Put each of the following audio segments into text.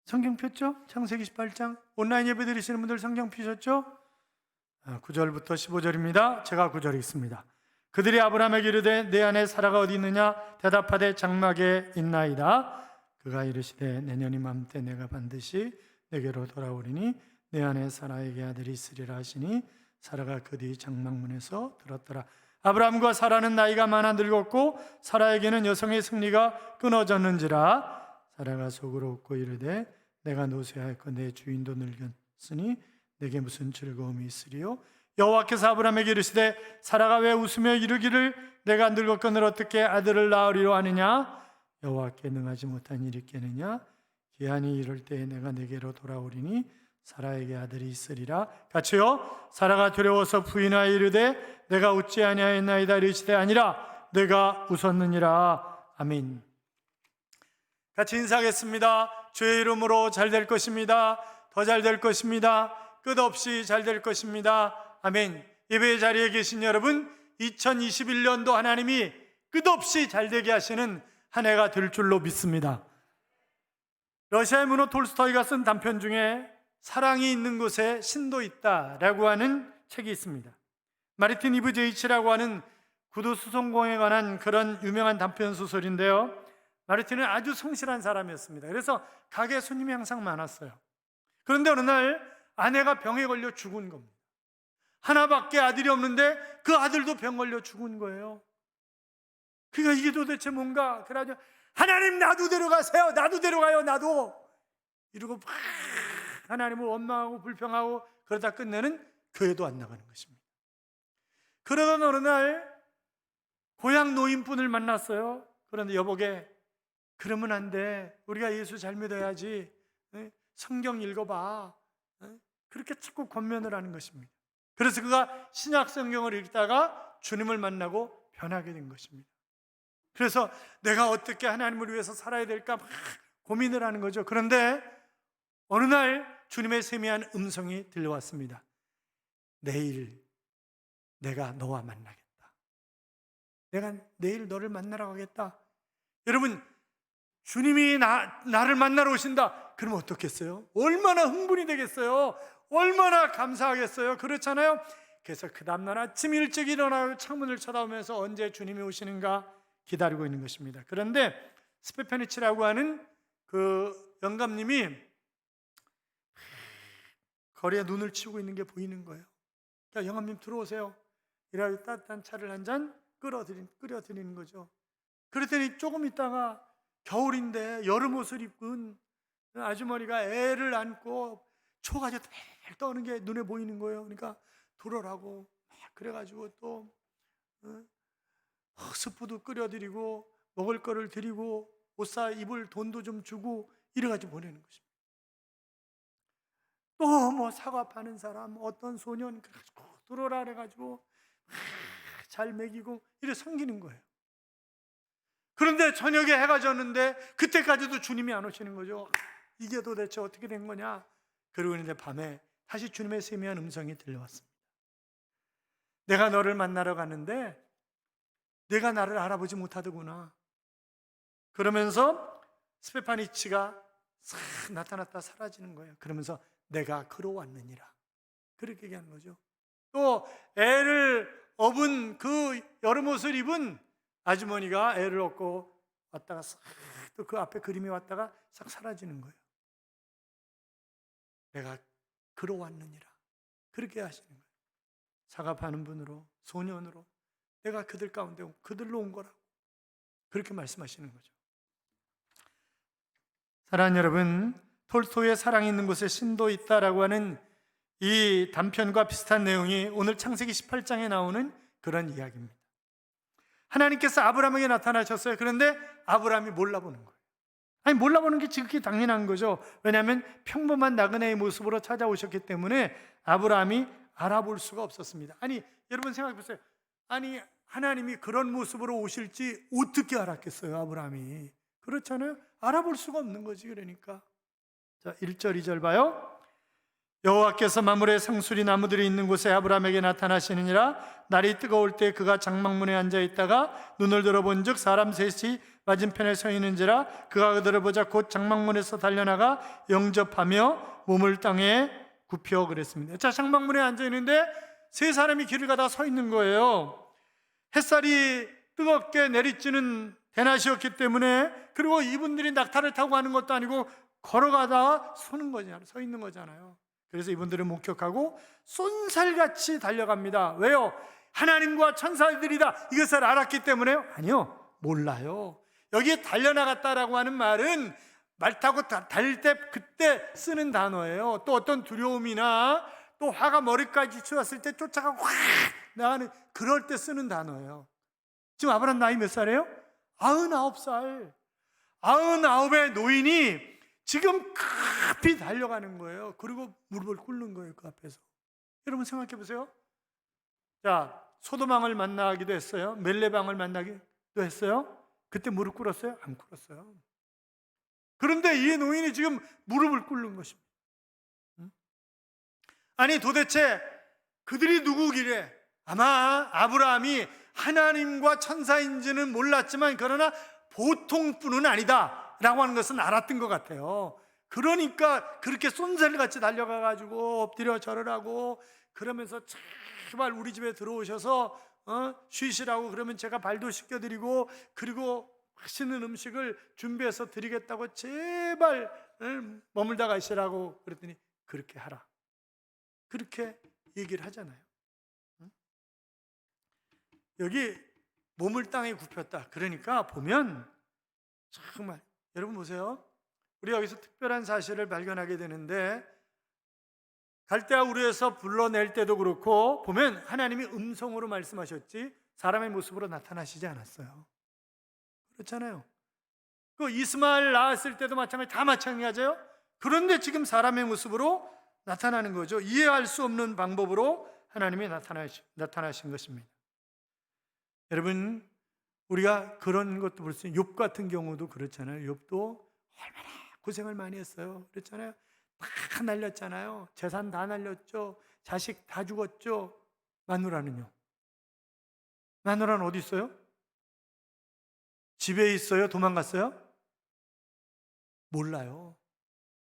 성경 폈죠? 창세기 18장. 온라인 예배 드리시는 분들 성경 피셨죠? 9절부터 15절입니다. 제가 9절 읽습니다. 그들이 아브라함에게 이르되 내 아내 사라가 어디 있느냐? 대답하되 장막에 있나이다. 그가 이르시되 내년 이맘때 내가 반드시 내게로 돌아오리니 내 아내 사라에게 아들이 있으리라 하시니 사라가 그 뒤 장막문에서 들었더라. 아브라함과 사라는 나이가 많아 늙었고 사라에게는 여성의 승리가 끊어졌는지라. 사라가 속으로 웃고 이르되 내가 노쇠하였고 내 주인도 늙었으니 내게 무슨 즐거움이 있으리요? 여호와께서 아브라함에게 이르시되 사라가 왜 웃으며 이르기를 내가 늙었거늘 어떻게 아들을 낳으리로 하느냐? 여호와께 능하지 못한 일이 있겠느냐? 기한이 이를 때에 내가 내게로 돌아오리니 사라에게 아들이 있으리라. 같이요. 사라가 두려워서 부인하여 이르되 내가 웃지 아니하였나이다. 이르시되 아니라 내가 웃었느니라. 아멘. 같이 인사하겠습니다. 주의 이름으로 잘 될 것입니다. 더 잘 될 것입니다. 끝없이 잘 될 것입니다. 아멘. 예배의 자리에 계신 여러분, 2021년도 하나님이 끝없이 잘 되게 하시는 한 해가 될 줄로 믿습니다. 러시아의 문호 톨스토이가 쓴 단편 중에 사랑이 있는 곳에 신도 있다라고 하는 책이 있습니다. 마르틴 이브제이치라고 하는 구두 수송공에 관한 그런 유명한 단편 소설인데요. 마르틴은 아주 성실한 사람이었습니다. 그래서 가게 손님이 항상 많았어요. 그런데 어느 날 아내가 병에 걸려 죽은 겁니다. 하나밖에 아들이 없는데 그 아들도 병 걸려 죽은 거예요. 그러니까 이게 도대체 뭔가, 그래가지고 하나님 나도 데려가세요. 나도 데려가요. 나도. 이러고 막 하나님을 원망하고 불평하고 그러다 끝내는 교회도 안 나가는 것입니다. 그러던 어느 날 고향 노인분을 만났어요. 그런데 여보게, 그러면 안 돼. 우리가 예수 잘 믿어야지. 성경 읽어봐. 그렇게 자꾸 권면을 하는 것입니다. 그래서 그가 신약 성경을 읽다가 주님을 만나고 변하게 된 것입니다. 그래서 내가 어떻게 하나님을 위해서 살아야 될까 막 고민을 하는 거죠. 그런데 어느 날 주님의 세미한 음성이 들려왔습니다. 내일 내가 너와 만나겠다. 내가 내일 너를 만나러 가겠다. 여러분, 주님이 나를 만나러 오신다. 그러면 어떻겠어요? 얼마나 흥분이 되겠어요? 얼마나 감사하겠어요? 그렇잖아요? 그래서 그 다음날 아침 일찍 일어나고 창문을 쳐다보면서 언제 주님이 오시는가 기다리고 있는 것입니다. 그런데 스페파니치라고 하는 그 영감님이 거리에 눈을 치우고 있는 게 보이는 거예요. 그러니까 영감님 들어오세요. 이라고 따뜻한 차를 한 잔 끓여드리는 거죠. 그랬더니 조금 있다가 겨울인데 여름 옷을 입은 아주머니가 애를 안고 초가지고 털 떠는 게 눈에 보이는 거예요. 그러니까 들어라고 막 그래가지고 또 스프도 끓여드리고 먹을 거를 드리고 옷 사 입을 돈도 좀 주고 이래가지고 보내는 것입니다. 또 뭐 사과 파는 사람, 어떤 소년 그래가지고 들어라 그래가지고 잘 먹이고 이래 섬기는 거예요. 그런데 저녁에 해가 졌는데 그때까지도 주님이 안 오시는 거죠. 이게 도대체 어떻게 된 거냐? 그러고 있는데 밤에 다시 주님의 세미한 음성이 들려왔습니다. 내가 너를 만나러 갔는데 내가 나를 알아보지 못하더구나. 그러면서 스페파니치가 싹 나타났다 사라지는 거예요. 그러면서 내가 그러왔느니라. 그렇게 얘기하는 거죠. 또 애를 업은 그 여름 옷을 입은 아주머니가 애를 업고 왔다가 싹 또 그 앞에 그림이 왔다가 싹 사라지는 거예요. 내가 그러왔느니라. 그렇게 하시는 거예요. 사과 파는 분으로, 소년으로 내가 그들 가운데 그들로 온 거라고 그렇게 말씀하시는 거죠. 사랑하는 여러분, 톨스토이의 사랑이 있는 곳에 신도 있다라고 하는 이 단편과 비슷한 내용이 오늘 창세기 18장에 나오는 그런 이야기입니다. 하나님께서 아브라함에게 나타나셨어요. 그런데 아브라함이 몰라보는 거예요. 아니, 몰라보는 게 지극히 당연한 거죠. 왜냐하면 평범한 나그네의 모습으로 찾아오셨기 때문에 아브라함이 알아볼 수가 없었습니다. 아니, 여러분 생각해 보세요. 아니, 하나님이 그런 모습으로 오실지 어떻게 알았겠어요, 아브라함이? 그렇잖아요. 알아볼 수가 없는 거지. 그러니까 자, 1절 2절 봐요. 여호와께서 만물의 상수리 나무들이 있는 곳에 아브라함에게 나타나시느니라. 날이 뜨거울 때 그가 장막문에 앉아 있다가 눈을 들어본즉 사람 셋이 맞은편에 서 있는지라. 그가 그들을 보자 곧 장막문에서 달려나가 영접하며 몸을 땅에 굽혀 그랬습니다. 자, 장막문에 앉아 있는데 세 사람이 길을 가다 서 있는 거예요. 햇살이 뜨겁게 내리쬐는 대낮이었기 때문에, 그리고 이분들이 낙타를 타고 가는 것도 아니고 걸어가다 서 있는 거잖아요. 그래서 이분들을 목격하고 쏜살같이 달려갑니다. 왜요? 하나님과 천사들이다 이것을 알았기 때문에? 아니요, 몰라요. 여기에 달려나갔다라고 하는 말은 말 타고 달릴 때 그때 쓰는 단어예요. 또 어떤 두려움이나 또 화가 머리까지 치웠을 때 쫓아가 확 나가는, 그럴 때 쓰는 단어예요. 지금 아브라함 나이 몇 살이에요? 99살. 99의 노인이 지금 급히 달려가는 거예요. 그리고 무릎을 꿇는 거예요, 그 앞에서. 여러분 생각해 보세요. 자, 소도망을 만나기도 했어요. 멜레방을 만나기도 했어요. 그때 무릎 꿇었어요? 안 꿇었어요. 그런데 이 노인이 지금 무릎을 꿇는 것입니다. 아니 도대체 그들이 누구길래? 아마 아브라함이 하나님과 천사인지는 몰랐지만 그러나 보통 분은 아니다 라고 하는 것은 알았던 것 같아요. 그러니까 그렇게 쏜살같이 달려가가지고 엎드려 절을 하고 그러면서 제발 우리 집에 들어오셔서 쉬시라고, 그러면 제가 발도 씻겨드리고 그리고 맛있는 음식을 준비해서 드리겠다고 제발 머물다 가시라고 그랬더니 그렇게 하라, 그렇게 얘기를 하잖아요. 여기 몸을 땅에 굽혔다. 그러니까 보면 정말 여러분 보세요. 우리 여기서 특별한 사실을 발견하게 되는데, 갈대아 우르에서 불러낼 때도 그렇고 보면 하나님이 음성으로 말씀하셨지 사람의 모습으로 나타나시지 않았어요. 그렇잖아요. 그 이스마엘 낳았을 때도 마찬가지, 다 마찬가지예요. 그런데 지금 사람의 모습으로 나타나는 거죠. 이해할 수 없는 방법으로 하나님이 나타나신 것입니다. 여러분, 우리가 그런 것도 볼 수 있어요. 욥 같은 경우도 그렇잖아요. 욥도 얼마나 고생을 많이 했어요. 그렇잖아요. 다 날렸잖아요. 재산 다 날렸죠. 자식 다 죽었죠. 마누라는요? 마누라는 어디 있어요? 집에 있어요? 도망갔어요? 몰라요.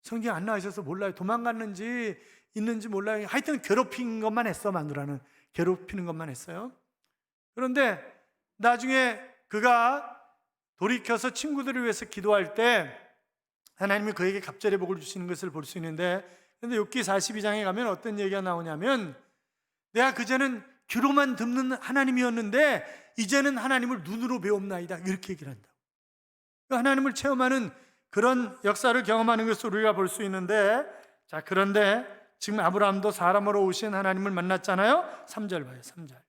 성경 안 나와 있어서 몰라요. 도망갔는지 있는지 몰라요. 하여튼 괴롭힌 것만 했어. 마누라는 괴롭히는 것만 했어요. 그런데 나중에 그가 돌이켜서 친구들을 위해서 기도할 때 하나님이 그에게 갑절의 복을 주시는 것을 볼 수 있는데, 그런데 욥기 42장에 가면 어떤 얘기가 나오냐면, 내가 그전엔 귀로만 듣는 하나님이었는데 이제는 하나님을 눈으로 배웁나이다, 이렇게 얘기를 한다. 하나님을 체험하는 그런 역사를 경험하는 것을 우리가 볼 수 있는데, 자, 그런데 지금 아브라함도 사람으로 오신 하나님을 만났잖아요. 3절 봐요. 3절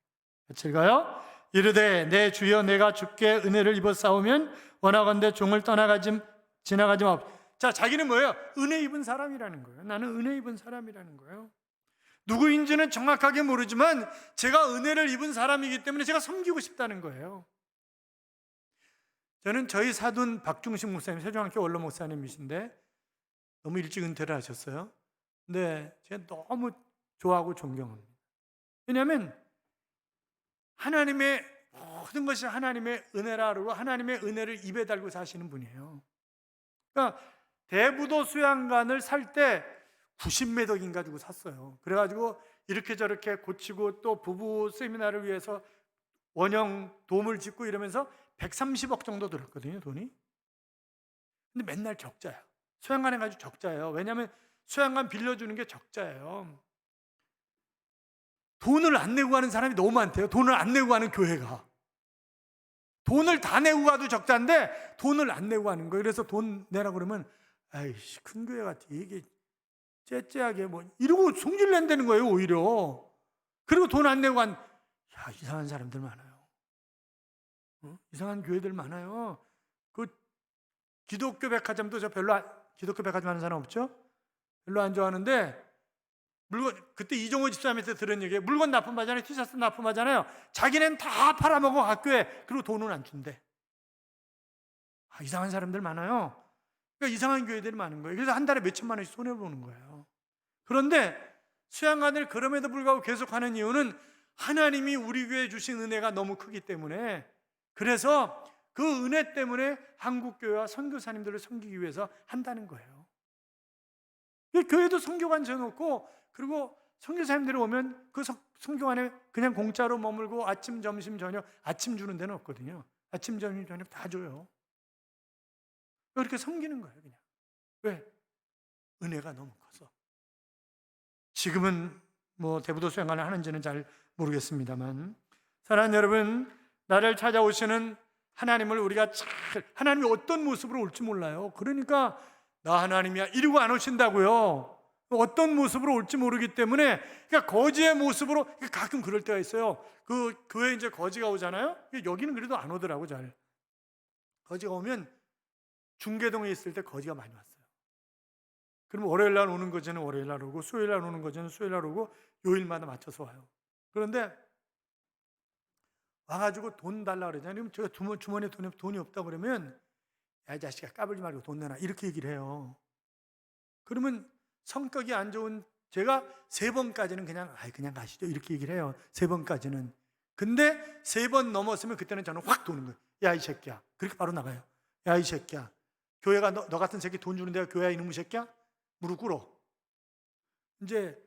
같이 읽어요. 이르되 내 주여 내가 주께 은혜를 입어 싸우면 원하건대 종을 지나가지 마. 자, 자기는 뭐예요? 은혜 입은 사람이라는 거예요. 나는 은혜 입은 사람이라는 거예요. 누구인지는 정확하게 모르지만 제가 은혜를 입은 사람이기 때문에 제가 섬기고 싶다는 거예요. 저는 저희 사돈 박중식 목사님, 세종학교 원로 목사님이신데 너무 일찍 은퇴를 하셨어요. 근데 제가 너무 좋아하고 존경합니다. 왜냐하면 하나님의 모든 것이 하나님의 은혜라 그러고 하나님의 은혜를 입에 달고 사시는 분이에요. 그러니까 대부도 수양관을 살 때 90몇 억인가 주고 샀어요. 그래가지고 이렇게 저렇게 고치고 또 부부 세미나를 위해서 원형 돔을 짓고 이러면서 130억 정도 들었거든요, 돈이. 근데 맨날 적자야. 수양관 해가지고 적자예요. 왜냐하면 수양관 빌려주는 게 적자예요. 돈을 안 내고 가는 사람이 너무 많대요. 돈을 안 내고 가는 교회가. 돈을 다 내고 가도 적자인데 돈을 안 내고 가는 거예요. 그래서 돈 내라고 그러면 아이씨, 큰 교회 같아. 이게 째째하게 뭐 이러고 성질 낸다는 거예요, 오히려. 그리고 돈 안 내고 간, 야, 이상한 사람들 많아요. 이상한 교회들 많아요. 그 기독교 백화점도 저 별로 기독교 백화점 하는 사람 없죠? 별로 안 좋아하는데, 물건, 그때 이종호 집사님한테 들은 얘기예요. 물건 납품하잖아요. 티셔츠 납품하잖아요. 자기는 다 팔아먹어 학교에. 그리고 돈은 안 준대. 이상한 사람들 많아요. 그러니까 이상한 교회들이 많은 거예요. 그래서 한 달에 몇 천만 원씩 손해보는 거예요. 그런데 수양관을 그럼에도 불구하고 계속하는 이유는 하나님이 우리 교회에 주신 은혜가 너무 크기 때문에, 그래서 그 은혜 때문에 한국교회와 선교사님들을 섬기기 위해서 한다는 거예요. 교회도 선교관 지어놓고, 그리고 선교사님들이 오면 그 선교관에 그냥 공짜로 머물고 아침, 점심, 저녁, 아침 주는 데는 없거든요. 아침, 점심, 저녁 다 줘요. 그렇게 섬기는 거예요, 그냥. 왜? 은혜가 너무 커서. 지금은 뭐 대부도 수양관을 하는지는 잘 모르겠습니다만, 사랑하는 여러분, 나를 찾아오시는 하나님을 우리가 하나님이 어떤 모습으로 올지 몰라요. 그러니까 나 하나님이야 이러고 안 오신다고요. 어떤 모습으로 올지 모르기 때문에, 그러니까 거지의 모습으로, 가끔 그럴 때가 있어요. 그 교회에 이제 거지가 오잖아요. 여기는 그래도 안 오더라고 잘. 거지가 오면 중계동에 있을 때 거지가 많이 왔어요. 그럼 월요일 날 오는 거지는 월요일 날 오고, 수요일 날 오는 거지는 수요일 날 오고, 요일마다 맞춰서 와요. 그런데 와가지고 돈 달라 그러잖아요. 제가 주머니에 돈이 없다 그러면, 야, 이 자식아 까불지 말고 돈 내놔 이렇게 얘기를 해요. 그러면 성격이 안 좋은 제가 3번까지는 그냥 가시죠 이렇게 얘기를 해요. 3번까지는. 근데 3번 넘었으면 그때는 저는 확 도는 거예요. 야, 이 새끼야. 그렇게 바로 나가요. 야, 이 새끼야. 교회가 너 같은 새끼 돈 주는 데가 교회야 이놈의 새끼야? 무릎 꿇어. 이제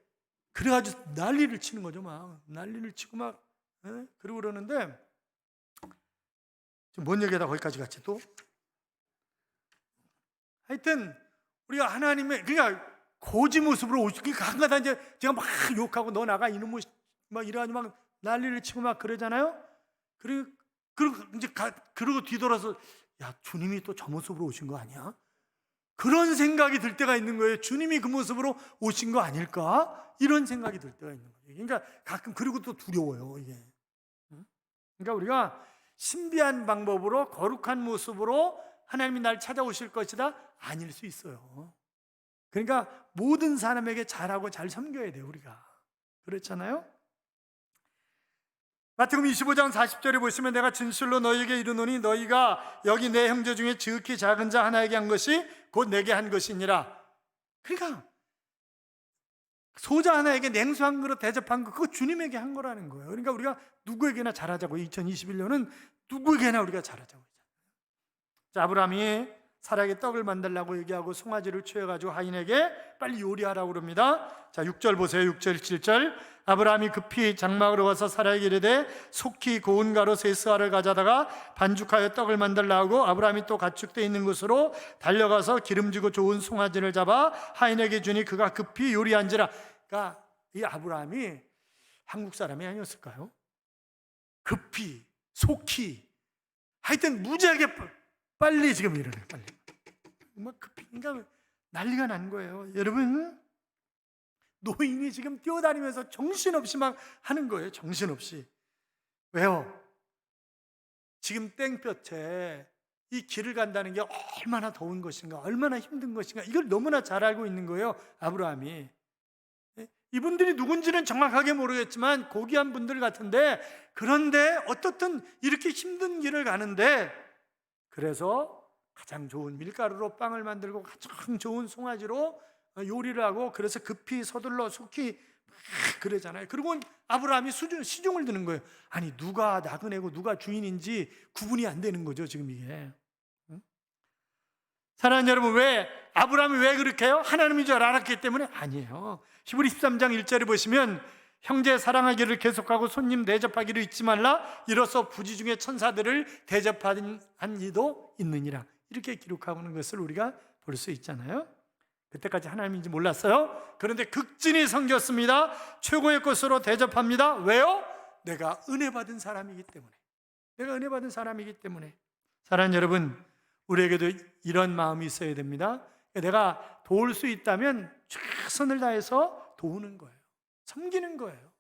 그래가지고 난리를 치는 거죠. 막 난리를 치고 막. 그러고 그러는데, 지금 뭔 얘기하다 거기까지 갔지 또? 하여튼 우리가 하나님의, 그러니까 고지 모습으로 오시니까 한가다 이제 제가 막 욕하고 너 나가 이놈의 막 이래가지고 막 난리를 치고 막 그러잖아요. 그리고 이제 그러고 뒤돌아서, 야, 주님이 또 저 모습으로 오신 거 아니야? 그런 생각이 들 때가 있는 거예요. 주님이 그 모습으로 오신 거 아닐까? 이런 생각이 들 때가 있는 거예요. 그러니까 가끔, 그리고 또 두려워요 이게. 그러니까 우리가 신비한 방법으로 거룩한 모습으로 하나님이 날 찾아오실 것이다? 아닐 수 있어요. 그러니까 모든 사람에게 잘하고 잘 섬겨야 돼요 우리가. 그렇잖아요? 마태복음 25장 40절에 보시면, 내가 진실로 너희에게 이르노니 너희가 여기 내 형제 중에 지극히 작은 자 하나에게 한 것이 곧 내게 한 것이니라. 그러니까 소자 하나에게 냉수 한 그릇 대접한 거, 그거 주님에게 한 거라는 거예요. 그러니까 우리가 누구에게나 잘하자고, 2021년은 누구에게나 우리가 잘하자고. 자, 아브라함이 사라에게 떡을 만들라고 얘기하고 송아지를 취해가지고 하인에게 빨리 요리하라고 그럽니다. 자, 6절 보세요. 6절 7절. 아브라함이 급히 장막으로 와서 사라에게 이르되 속히 고운 가루 세 스아를 가져다가 반죽하여 떡을 만들라고, 아브라함이 또 가축대 있는 곳으로 달려가서 기름지고 좋은 송아지를 잡아 하인에게 주니 그가 급히 요리한지라. 그러니까 이 아브라함이 한국 사람이 아니었을까요? 급히, 속히, 하여튼 무지하게 빨리 지금 일어나요. 빨리. 막 급히, 그러니까 난리가 난 거예요. 여러분, 노인이 지금 뛰어다니면서 정신없이 막 하는 거예요. 정신없이. 왜요? 지금 땡볕에 이 길을 간다는 게 얼마나 더운 것인가, 얼마나 힘든 것인가, 이걸 너무나 잘 알고 있는 거예요, 아브라함이. 이분들이 누군지는 정확하게 모르겠지만 고귀한 분들 같은데, 그런데 어떻든 이렇게 힘든 길을 가는데, 그래서 가장 좋은 밀가루로 빵을 만들고 가장 좋은 송아지로 요리를 하고, 그래서 급히 서둘러 속히 막 그러잖아요. 그리고 아브라함이 시중을 드는 거예요. 아니, 누가 나그네고 누가 주인인지 구분이 안 되는 거죠 지금 이게. 사랑하는 여러분, 왜 아브라함이 왜 그렇게 해요? 하나님인 줄 알았기 때문에? 아니에요. 히브리 13장 1절에 보시면, 형제 사랑하기를 계속하고 손님 대접하기를 잊지 말라, 이로써 부지 중에 천사들을 대접한 이도 있느니라, 이렇게 기록하고 있는 것을 우리가 볼 수 있잖아요. 그때까지 하나님인지 몰랐어요. 그런데 극진히 섬겼습니다. 최고의 것으로 대접합니다. 왜요? 내가 은혜 받은 사람이기 때문에. 내가 은혜 받은 사람이기 때문에. 사랑하는 여러분, 우리에게도 이런 마음이 있어야 됩니다. 내가 도울 수 있다면 최선을 다해서 도우는 거예요. 섬기는 거예요.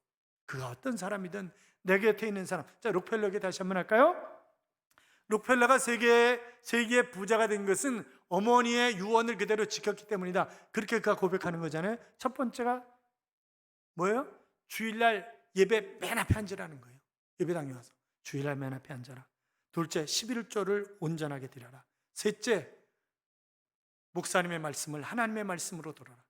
그가 어떤 사람이든 내 곁에 있는 사람. 자, 록펠러에게 다시 한번 할까요? 록펠러가 세계의 부자가 된 것은 어머니의 유언을 그대로 지켰기 때문이다. 그렇게 그가 고백하는 거잖아요. 첫 번째가 뭐예요? 주일날 예배 맨 앞에 앉으라는 거예요. 예배당에 와서 주일날 맨 앞에 앉아라. 둘째, 11조를 온전하게 드려라. 셋째, 목사님의 말씀을 하나님의 말씀으로 들어라.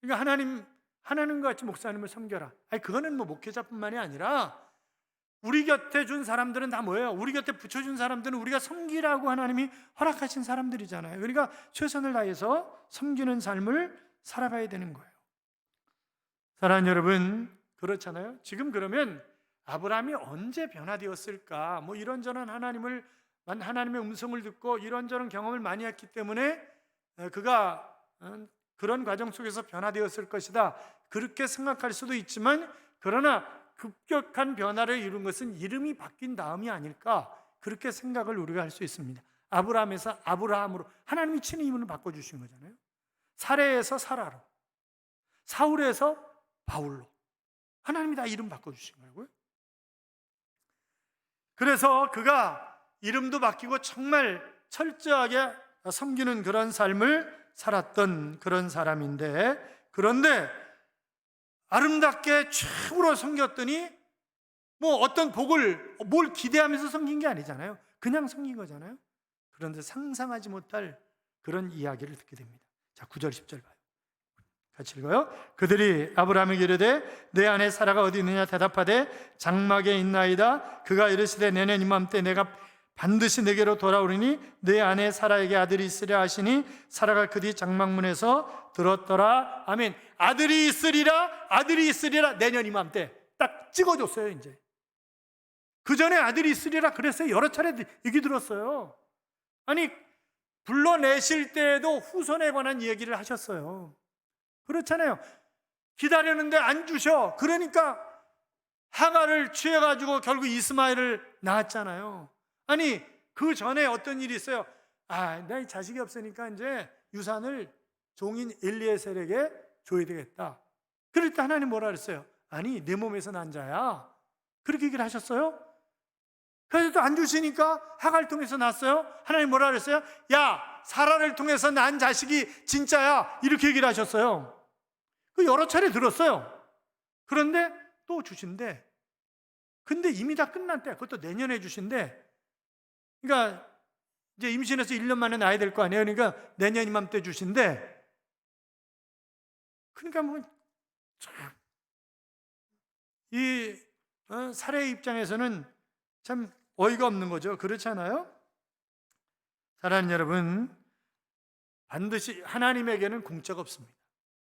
그러니까 하나님과 같이 목사님을 섬겨라. 아니, 그거는 뭐 목회자뿐만이 아니라 우리 곁에 준 사람들은 다 뭐예요? 우리 곁에 붙여준 사람들은 우리가 섬기라고 하나님이 허락하신 사람들이잖아요. 그러니까 최선을 다해서 섬기는 삶을 살아가야 되는 거예요. 사랑하는 여러분, 그렇잖아요. 지금 그러면 아브라함이 언제 변화되었을까? 뭐 이런저런 하나님의 음성을 듣고 이런저런 경험을 많이 했기 때문에 그가 그런 과정 속에서 변화되었을 것이다, 그렇게 생각할 수도 있지만, 그러나 급격한 변화를 이룬 것은 이름이 바뀐 다음이 아닐까, 그렇게 생각을 우리가 할 수 있습니다. 아브라함에서 아브라함으로 하나님이 친히 이름을 바꿔주신 거잖아요. 사레에서 사라로, 사울에서 바울로 하나님이 다 이름 바꿔주신 거라고요. 그래서 그가 이름도 바뀌고 정말 철저하게 섬기는 그런 삶을 살았던 그런 사람인데, 그런데 아름답게 최고로 섬겼더니 뭐 어떤 복을 뭘 기대하면서 섬긴 게 아니잖아요. 그냥 섬긴 거잖아요. 그런데 상상하지 못할 그런 이야기를 듣게 됩니다. 자, 9절 10절 봐요. 같이 읽어요. 그들이 아브라함에게 이르되 내 아내 사라가 어디 있느냐 대답하되 장막에 있나이다. 그가 이르시되 내년 이맘때 내가 반드시 내게로 돌아오리니 내 아내 사라에게 아들이 있으리라 하시니 사라가 그 뒤 장막문에서 들었더라. 아멘. 아들이 있으리라 내년 이맘때 딱 찍어줬어요. 이제 그 전에 아들이 있으리라 그랬어요. 여러 차례 얘기 들었어요. 아니, 불러내실 때에도 후손에 관한 얘기를 하셨어요. 그렇잖아요. 기다렸는데 안 주셔. 그러니까 하가를 취해가지고 결국 이스마엘을 낳았잖아요. 아니, 그 전에 어떤 일이 있어요. 내 자식이 없으니까 이제 유산을 종인 엘리에셀에게 줘야 되겠다. 그럴 때 하나님 뭐라 그랬어요? 아니, 내 몸에서 난 자야. 그렇게 얘기를 하셨어요. 그래도 안 주시니까 하가를 통해서 낳았어요. 하나님 뭐라 그랬어요? 야, 사라를 통해서 난 자식이 진짜야. 이렇게 얘기를 하셨어요. 그 여러 차례 들었어요. 그런데 또 주신대. 근데 이미 다 끝난 때, 그것도 내년에 주신대. 그러니까 이제 임신해서 1년 만에 낳아야 될 거 아니에요. 그러니까 내년 이맘때 주신대. 그러니까 이 사례의 입장에서는 참 어이가 없는 거죠. 그렇지 않아요? 사랑하는 여러분, 반드시 하나님에게는 공짜가 없습니다.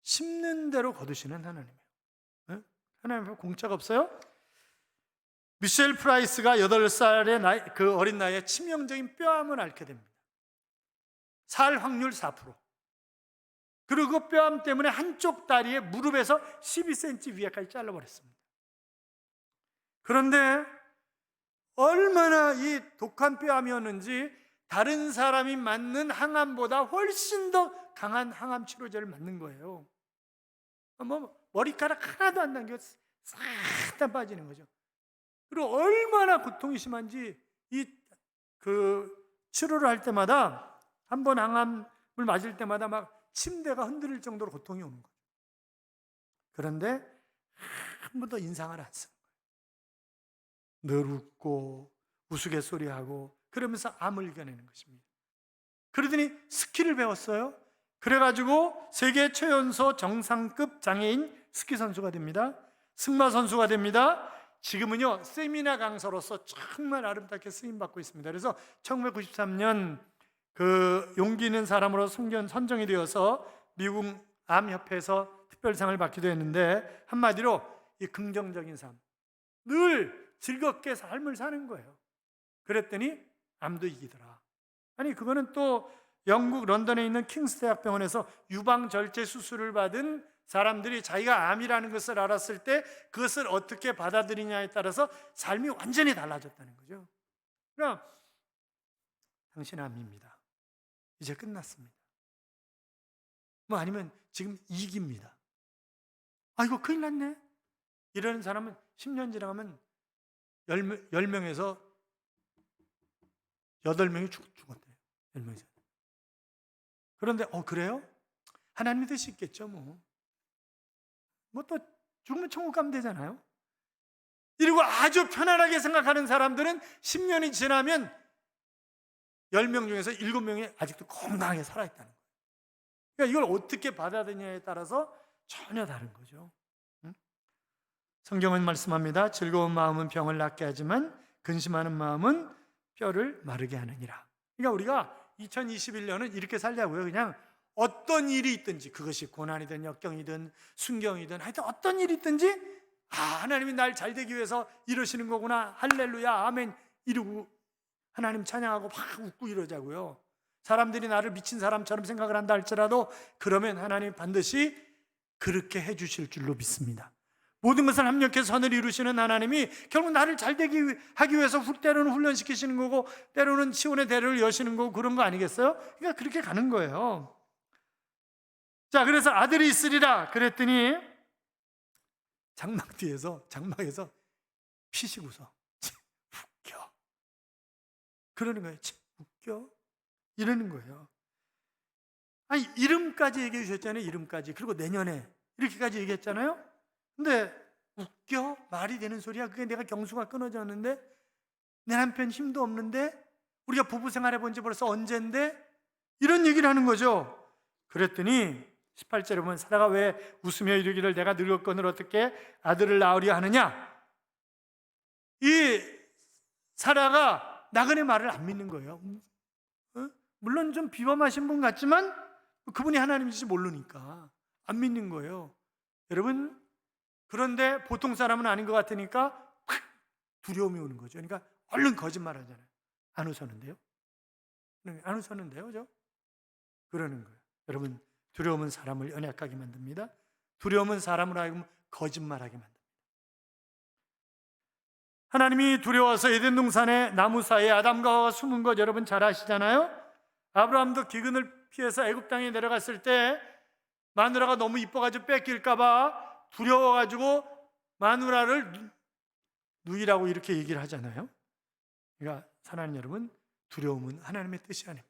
심는 대로 거두시는 하나님이에요. 하나님 공짜가 없어요? 미셸 프라이스가 8살의 그 어린 나이에 치명적인 뼈암을 앓게 됩니다. 살 확률 4%. 그리고 그 뼈암 때문에 한쪽 다리의 무릎에서 12cm 위에까지 잘라버렸습니다. 그런데 얼마나 이 독한 뼈암이었는지 다른 사람이 맞는 항암보다 훨씬 더 강한 항암 치료제를 맞는 거예요. 머리카락 하나도 안 남겨 싹 다 빠지는 거죠. 그리고 얼마나 고통이 심한지 치료를 할 때마다, 한 번 항암을 맞을 때마다 막 침대가 흔들릴 정도로 고통이 오는 거죠. 그런데 한 번도 인상을 안 쓰는 거예요. 늘 웃고 우스갯소리하고 그러면서 암을 이겨내는 것입니다. 그러더니 스키를 배웠어요. 그래가지고 세계 최연소 정상급 장애인 스키 선수가 됩니다. 승마 선수가 됩니다. 지금은요, 세미나 강사로서 정말 아름답게 쓰임받고 있습니다. 그래서 1993년 그 용기 있는 사람으로 선정이 되어서 미국 암협회에서 특별상을 받기도 했는데, 한마디로 이 긍정적인 삶, 늘 즐겁게 삶을 사는 거예요. 그랬더니 암도 이기더라. 아니, 그거는 또 영국 런던에 있는 킹스 대학병원에서 유방절제 수술을 받은 사람들이 자기가 암이라는 것을 알았을 때 그것을 어떻게 받아들이냐에 따라서 삶이 완전히 달라졌다는 거죠. 그럼 당신 암입니다. 이제 끝났습니다. 아니면 지금 2기입니다. 이거 큰일 났네. 이러는 사람은 10년 지나가면 10명에서 8명이 죽었대요. 10명에서. 그런데 그래요? 하나님 믿을 수 있겠죠. 또 죽으면 천국 가면 되잖아요. 이러고 아주 편안하게 생각하는 사람들은 10년이 지나면 10명 중에서 7명이 아직도 건강하게 살아있다는 거예요. 그러니까 이걸 어떻게 받아들이냐에 따라서 전혀 다른 거죠. 응? 성경은 말씀합니다. 즐거운 마음은 병을 낫게 하지만 근심하는 마음은 뼈를 마르게 하느니라. 그러니까 우리가 2021년은 이렇게 살자고요. 그냥 어떤 일이 있든지, 그것이 고난이든 역경이든 순경이든 하여튼 어떤 일이 있든지, 하나님이 날 잘 되기 위해서 이러시는 거구나, 할렐루야 아멘 이러고 하나님 찬양하고 막 웃고 이러자고요. 사람들이 나를 미친 사람처럼 생각을 한다 할지라도 그러면 하나님 반드시 그렇게 해주실 줄로 믿습니다. 모든 것을 합력해서 선을 이루시는 하나님이 결국 나를 잘 되기 하기 위해서 때로는 훈련시키시는 거고 때로는 시온의 대를 여시는 거고 그런 거 아니겠어요? 그러니까 그렇게 가는 거예요. 자, 그래서 아들이 있으리라 그랬더니 장막에서 피시고서 웃겨 그러는 거예요. 웃겨 이러는 거예요. 아니, 이름까지 얘기해 주셨잖아요. 이름까지. 그리고 내년에 이렇게까지 얘기했잖아요. 근데 웃겨? 말이 되는 소리야? 그게 내가 경수가 끊어졌는데 내 남편 힘도 없는데 우리가 부부 생활해 본 지 벌써 언젠데 이런 얘기를 하는 거죠. 그랬더니 18절에 보면 사라가 왜 웃으며 이르기를 내가 늙었거늘 어떻게 아들을 낳으려 하느냐, 이 사라가 나그네 말을 안 믿는 거예요. 물론 좀 비범하신 분 같지만 그분이 하나님인지 모르니까 안 믿는 거예요. 여러분, 그런데 보통 사람은 아닌 것 같으니까 두려움이 오는 거죠. 그러니까 얼른 거짓말 하잖아요. 안 웃었는데요? 안 웃었는데요? 저? 그러는 거예요. 여러분, 두려움은 사람을 연약하게 만듭니다. 두려움은 사람을 하여금 거짓말하게 만듭니다. 하나님이 두려워서 에덴 동산의 나무 사이에 아담과 하와가 숨은 것 여러분 잘 아시잖아요? 아브라함도 기근을 피해서 애굽 땅에 내려갔을 때 마누라가 너무 이뻐가지고 뺏길까 봐 두려워가지고 마누라를 누이라고 이렇게 얘기를 하잖아요. 그러니까 사랑하는 여러분, 두려움은 하나님의 뜻이 아닙니다.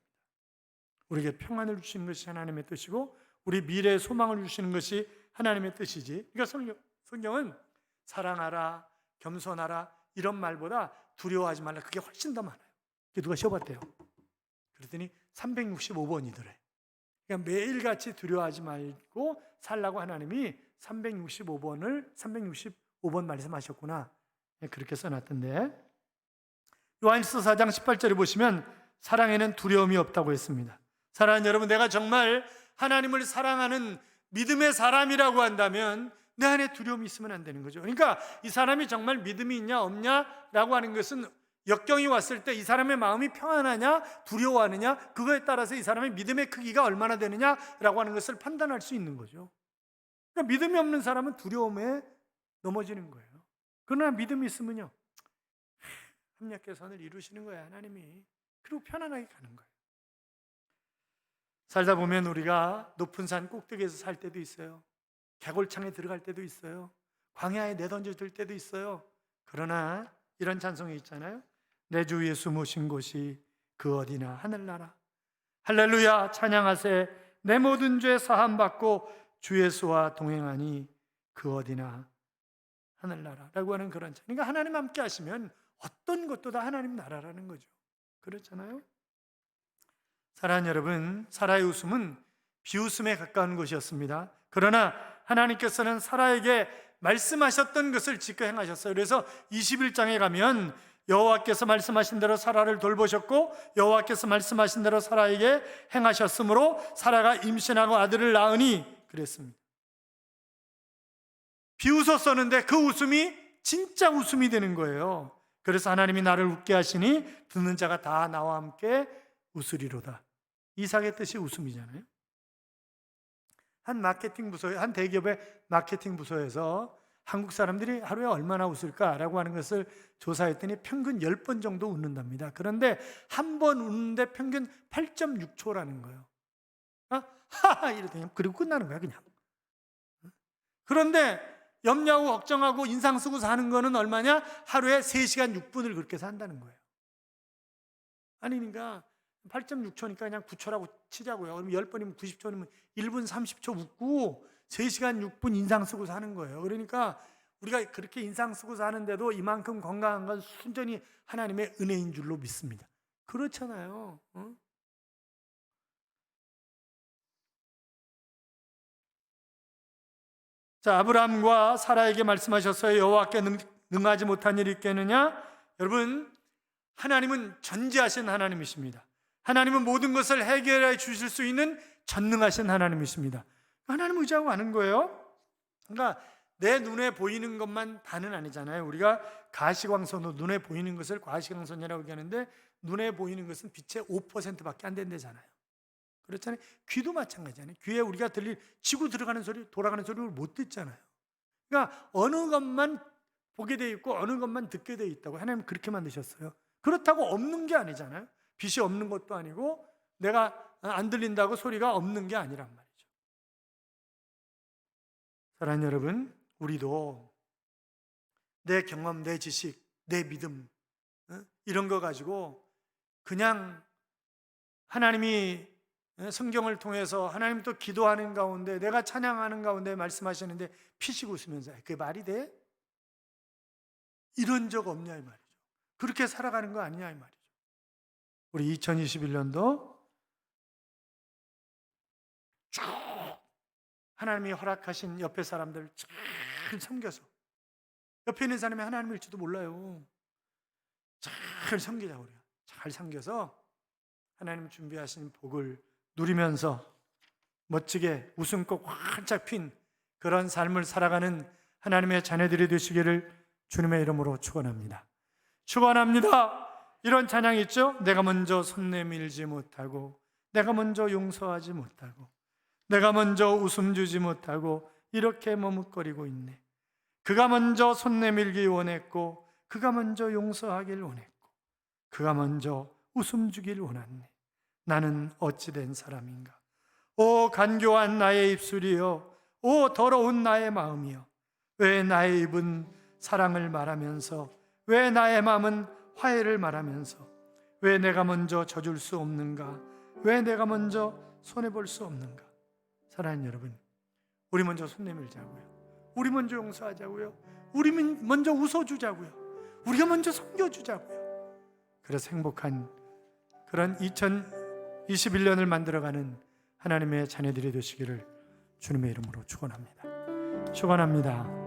우리에게 평안을 주시는 것이 하나님의 뜻이고 우리 미래의 소망을 주시는 것이 하나님의 뜻이지. 그러니까 성경은 사랑하라, 겸손하라 이런 말보다 두려워하지 말라 그게 훨씬 더 많아요. 그게 누가 시험봤대요. 그랬더니 365번이더래. 그러니까 매일같이 두려워하지 말고 살라고 하나님이 365번 말씀하셨구나. 그렇게 써놨던데, 요한일서 4장 18절에 보시면 사랑에는 두려움이 없다고 했습니다. 사랑하는 여러분, 내가 정말 하나님을 사랑하는 믿음의 사람이라고 한다면 내 안에 두려움이 있으면 안 되는 거죠. 그러니까 이 사람이 정말 믿음이 있냐 없냐라고 하는 것은 역경이 왔을 때 이 사람의 마음이 평안하냐 두려워하느냐 그거에 따라서 이 사람의 믿음의 크기가 얼마나 되느냐라고 하는 것을 판단할 수 있는 거죠. 그러니까 믿음이 없는 사람은 두려움에 넘어지는 거예요. 그러나 믿음이 있으면요, 합력의 선을 이루시는 거예요, 하나님이. 그리고 편안하게 가는 거예요. 살다 보면 우리가 높은 산 꼭대기에서 살 때도 있어요. 개골창에 들어갈 때도 있어요. 광야에 내던져질 때도 있어요. 그러나 이런 찬송이 있잖아요. 내 주 예수 모신 곳이 그 어디나 하늘나라. 할렐루야 찬양하세. 내 모든 죄 사함받고 주 예수와 동행하니 그 어디나 하늘나라라고 하는 그런 찬양. 그러니까 하나님 함께 하시면 어떤 것도 다 하나님 나라라는 거죠. 그렇잖아요. 사랑하는 여러분, 사라의 웃음은 비웃음에 가까운 것이었습니다. 그러나 하나님께서는 사라에게 말씀하셨던 것을 지켜 행하셨어요. 그래서 21장에 가면 여호와께서 말씀하신 대로 사라를 돌보셨고 여호와께서 말씀하신 대로 사라에게 행하셨으므로 사라가 임신하고 아들을 낳으니 그랬습니다. 비웃었었는데 그 웃음이 진짜 웃음이 되는 거예요. 그래서 하나님이 나를 웃게 하시니 듣는 자가 다 나와 함께 웃으리로다. 이삭의 뜻이 웃음이잖아요. 한 대기업의 마케팅 부서에서 한국 사람들이 하루에 얼마나 웃을까라고 하는 것을 조사했더니 평균 10번 정도 웃는답니다. 그런데 한 번 웃는데 평균 8.6초라는 거예요. 하하 이러더니 그리고 끝나는 거야 그냥. 그런데 염려하고 걱정하고 인상 쓰고 사는 거는 얼마냐? 하루에 3시간 6분을 그렇게 산다는 거예요. 아니니까 8.6초니까 그냥 9초라고 치자고요. 그럼 10번이면 90초면 1분 30초 웃고 3시간 6분 인상 쓰고 사는 거예요. 그러니까 우리가 그렇게 인상 쓰고 사는데도 이만큼 건강한 건 순전히 하나님의 은혜인 줄로 믿습니다. 그렇잖아요. 자, 아브라함과 사라에게 말씀하셨어요. 여호와께 능하지 못한 일이 있겠느냐? 여러분, 하나님은 전지하신 하나님이십니다. 하나님은 모든 것을 해결해 주실 수 있는 전능하신 하나님이십니다. 하나님 의지하고 가는 거예요. 그러니까 내 눈에 보이는 것만 다는 아니잖아요. 우리가 가시광선으로 눈에 보이는 것을 가시광선이라고 얘기하는데 눈에 보이는 것은 빛의 5%밖에 안 된다잖아요. 그렇잖아요. 귀도 마찬가지잖아요. 귀에 우리가 치고 들어가는 소리, 돌아가는 소리를 못 듣잖아요. 그러니까 어느 것만 보게 돼 있고 어느 것만 듣게 돼 있다고 하나님 그렇게 만드셨어요. 그렇다고 없는 게 아니잖아요. 빛이 없는 것도 아니고 내가 안 들린다고 소리가 없는 게 아니란 말이죠. 사랑하는 여러분, 우리도 내 경험, 내 지식, 내 믿음 이런 거 가지고 그냥 하나님이 성경을 통해서 하나님 또 기도하는 가운데 내가 찬양하는 가운데 말씀하시는데 피식 웃으면서 그게 말이 돼? 이런 적 없냐 이 말이죠. 그렇게 살아가는 거 아니냐 이 말이죠. 우리 2021년도 쭉 하나님이 허락하신 옆에 사람들 잘 섬겨서 옆에 있는 사람이 하나님일지도 몰라요. 잘 섬기자고 그래요. 잘 섬겨서 하나님 준비하신 복을 누리면서 멋지게 웃음꽃 활짝 핀 그런 삶을 살아가는 하나님의 자녀들이 되시기를 주님의 이름으로 축원합니다. 축원합니다. 이런 찬양이 있죠. 내가 먼저 손 내밀지 못하고 내가 먼저 용서하지 못하고 내가 먼저 웃음 주지 못하고 이렇게 머뭇거리고 있네. 그가 먼저 손 내밀기 원했고 그가 먼저 용서하길 원했고 그가 먼저 웃음 주길 원했네. 나는 어찌된 사람인가. 오 간교한 나의 입술이여, 오 더러운 나의 마음이여, 왜 나의 입은 사랑을 말하면서 왜 나의 마음은 화해를 말하면서 왜 내가 먼저 져줄 수 없는가, 왜 내가 먼저 손해볼 수 없는가. 사랑하는 여러분, 우리 먼저 손 내밀자고요. 우리 먼저 용서하자고요. 우리 먼저 웃어주자고요. 우리가 먼저 섬겨주자고요. 그래서 행복한 그런 2021년을 만들어가는 하나님의 자녀들이 되시기를 주님의 이름으로 축원합니다. 축원합니다.